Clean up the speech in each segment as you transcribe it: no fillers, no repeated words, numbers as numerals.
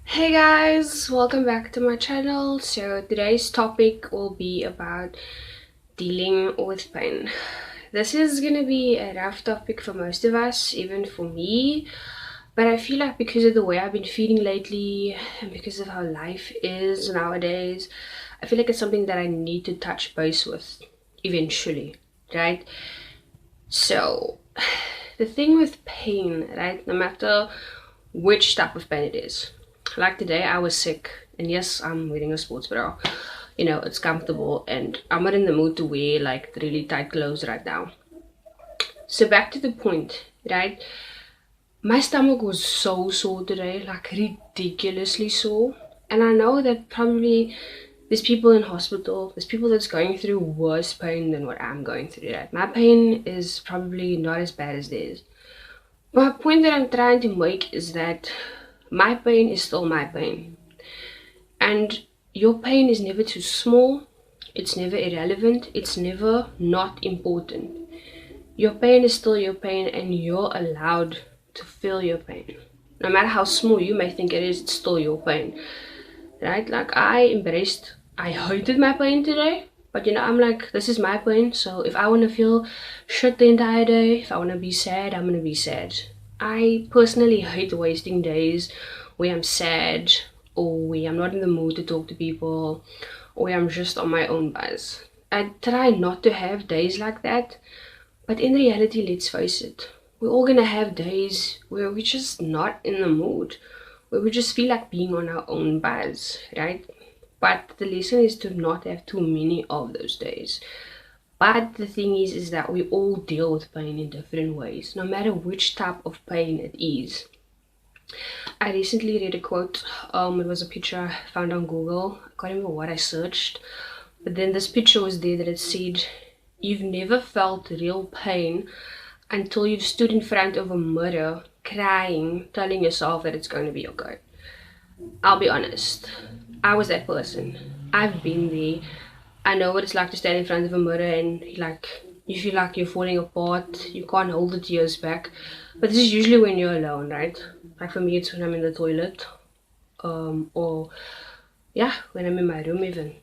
Hey guys, welcome back to my channel. So today's topic will be about dealing with pain. This is gonna be a rough topic for most of us, even for me. But I feel like because of the way I've been feeling lately and because of how life is nowadays, I feel like it's something that I need to touch base with eventually, right? So the thing with pain, right? No matter which type of pain it is. Like today, I was sick, and yes, I'm wearing a sports bra. It's comfortable, and I'm not in the mood to wear like really tight clothes right now. So back to the point, right? My stomach was so sore today, like ridiculously sore. And I know that probably there's people in hospital, there's people that's going through worse pain than what I'm going through, right? My pain is probably not as bad as theirs. My point that I'm trying to make is that my pain is still my pain. And your pain is never too small, it's never irrelevant, it's never not important. Your pain is still your pain, and you're allowed to feel your pain. No matter how small you may think it is, it's still your pain. Right? Like I hated my pain today. But I'm like, this is my pain. So if I want to feel shit the entire day, if I want to be sad, I'm going to be sad. I personally hate wasting days where I'm sad or where I'm not in the mood to talk to people or where I'm just on my own buzz. I try not to have days like that, but in reality, let's face it, we're all gonna have days where we're just not in the mood, where we just feel like being on our own buzz, right? But the lesson is to not have too many of those days. But the thing is that we all deal with pain in different ways, no matter which type of pain it is. I recently read a quote. It was a picture I found on Google. I can't remember what I searched, but then this picture was there that it said, "You've never felt real pain until you've stood in front of a mirror, crying, telling yourself that it's going to be okay." I'll be honest. I was that person. I've been there. I know what it's like to stand in front of a mirror and you feel like you're falling apart. You can't hold the tears back. But this is usually when you're alone, right? Like for me, it's when I'm in the toilet, or yeah, when I'm in my room even,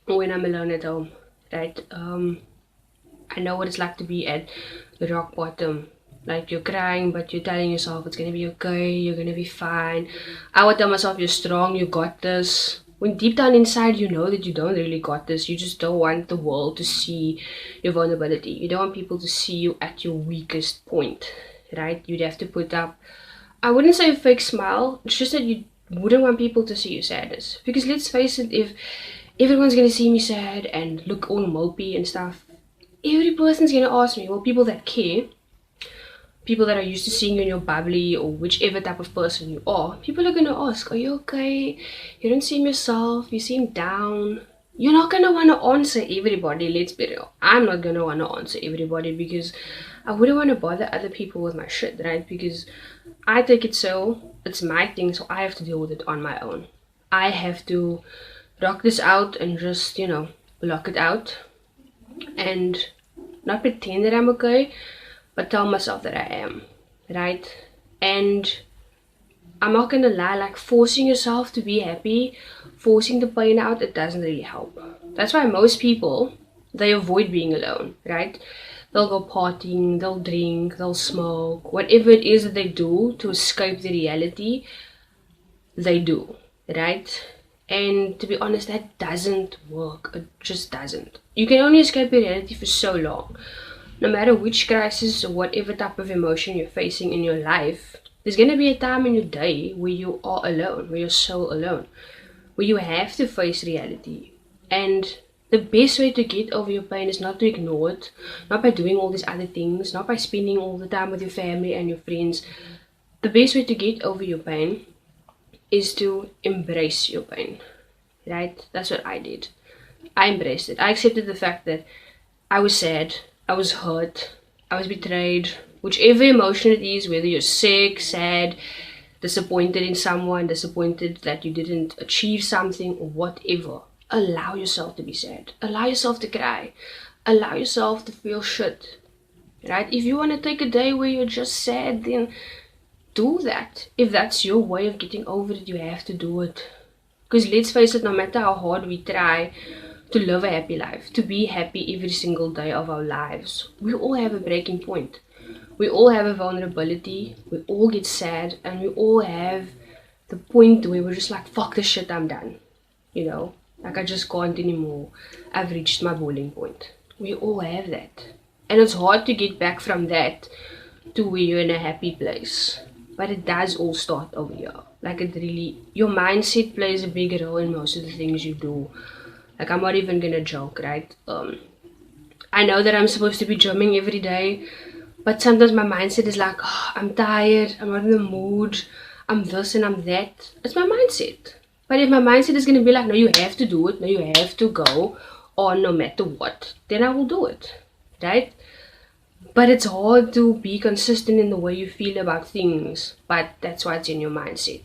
or when I'm alone at home, right? I know what it's like to be at the rock bottom. Like you're crying, but you're telling yourself it's gonna be okay, you're gonna be fine. I would tell myself you're strong, you got this. When deep down inside you know that you don't really got this, you just don't want the world to see your vulnerability. You don't want people to see you at your weakest point, right? You'd have to put up, I wouldn't say a fake smile, it's just that you wouldn't want people to see your sadness. Because let's face it, if everyone's gonna see me sad and look all mopey and stuff, every person's gonna ask me, well, people that care, people that are used to seeing you in your bubbly or whichever type of person you are, people are gonna ask, are you okay? You don't seem yourself, you seem down. You're not gonna wanna answer everybody, let's be real. I'm not gonna wanna answer everybody because I wouldn't wanna bother other people with my shit, right? Because I take it so, it's my thing, so I have to deal with it on my own. I have to rock this out and just, block it out and not pretend that I'm okay, but tell myself that I am, right? And I'm not gonna lie, like forcing yourself to be happy, forcing the pain out, it doesn't really help. That's why most people, they avoid being alone, right? They'll go partying, they'll drink, they'll smoke, whatever it is that they do to escape the reality, they do, right? And to be honest, that doesn't work. It just doesn't. You can only escape reality for so long. No matter which crisis or whatever type of emotion you're facing in your life, there's gonna be a time in your day where you are alone, where you're so alone, where you have to face reality. And the best way to get over your pain is not to ignore it, not by doing all these other things, not by spending all the time with your family and your friends. The best way to get over your pain is to embrace your pain, right? That's what I did. I embraced it. I accepted the fact that I was sad, I was hurt, I was betrayed, whichever emotion it is, whether you're sick, sad, disappointed in someone, disappointed that you didn't achieve something, or whatever. Allow yourself to be sad. Allow yourself to cry. Allow yourself to feel shit, right? If you want to take a day where you're just sad, then do that. If that's your way of getting over it, you have to do it. Because let's face it, no matter how hard we try to live a happy life, to be happy every single day of our lives, we all have a breaking point. We all have a vulnerability, we all get sad, and we all have the point where we're just like, fuck this shit, I'm done. You know, like I just can't anymore. I've reached my boiling point. We all have that. And it's hard to get back from that to where you're in a happy place. But it does all start over here. Like it really, your mindset plays a big role in most of the things you do. Like I'm not even gonna joke, right? I know that I'm supposed to be gymming every day, but sometimes my mindset is like, oh, I'm tired, I'm not in the mood, I'm this and I'm that. It's my mindset. But if my mindset is gonna be like, no, you have to do it, no, you have to go on no matter what, then I will do it, right? But it's hard to be consistent in the way you feel about things, but that's why it's in your mindset.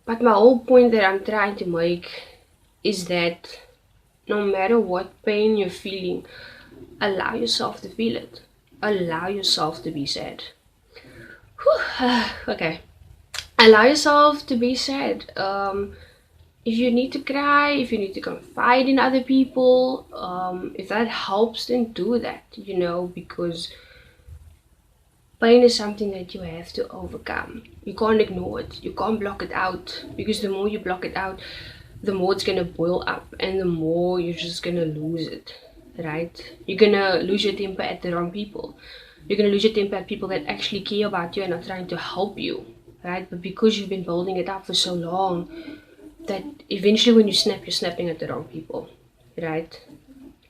But my whole point that I'm trying to make is that no matter what pain you're feeling, allow yourself to feel it. Allow yourself to be sad. Whew, okay. Allow yourself to be sad. If you need to cry, if you need to confide in other people, if that helps, then do that, you know, because pain is something that you have to overcome. You can't ignore it. You can't block it out, because the more you block it out, the more it's gonna boil up, and the more you're just gonna lose it, right? You're gonna lose your temper at the wrong people. You're gonna lose your temper at people that actually care about you and are trying to help you, right? But because you've been building it up for so long, that eventually when you snap, you're snapping at the wrong people, right?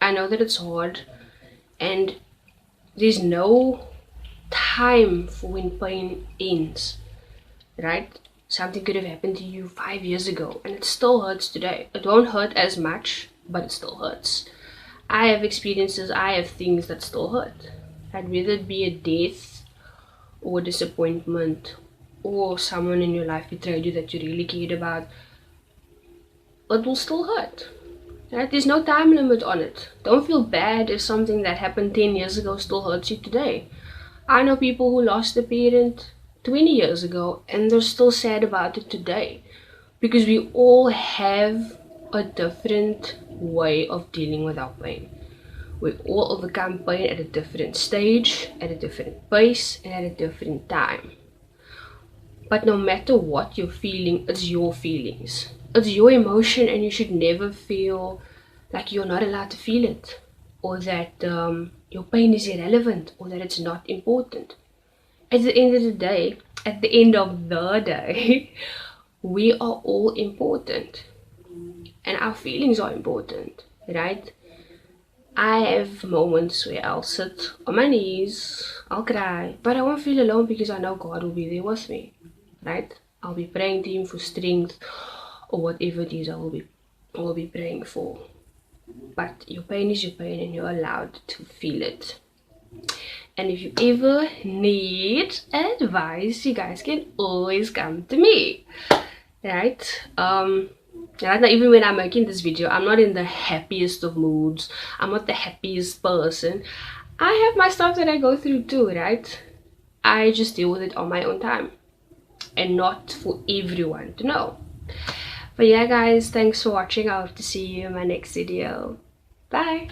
I know that it's hard, and there's no time for when pain ends, right? Something could have happened to you 5 years ago and it still hurts today. It won't hurt as much, but it still hurts. I have experiences, I have things that still hurt. I'd rather it be a death or disappointment or someone in your life betrayed you that you really cared about. It will still hurt, right? There's no time limit on it. Don't feel bad if something that happened 10 years ago still hurts you today. I know people who lost a parent 20 years ago and they're still sad about it today, because we all have a different way of dealing with our pain. We all overcome pain at a different stage, at a different pace, and at a different time. But no matter what you're feeling, it's your feelings. It's your emotion, and you should never feel like you're not allowed to feel it, or that your pain is irrelevant, or that it's not important. At the end of the day, we are all important, and our feelings are important, right? I have moments where I'll sit on my knees, I'll cry, but I won't feel alone because I know God will be there with me, right? I'll be praying to Him for strength or whatever it is I will be praying for. But your pain is your pain, and you're allowed to feel it. And if you ever need advice, you guys can always come to me, right? Right now, even when I'm making this video, I'm not in the happiest of moods. I'm not the happiest person. I have my stuff that I go through too, right? I just deal with it on my own time, and not for everyone to know. But yeah guys, thanks for watching. I hope to see you in my next video. Bye.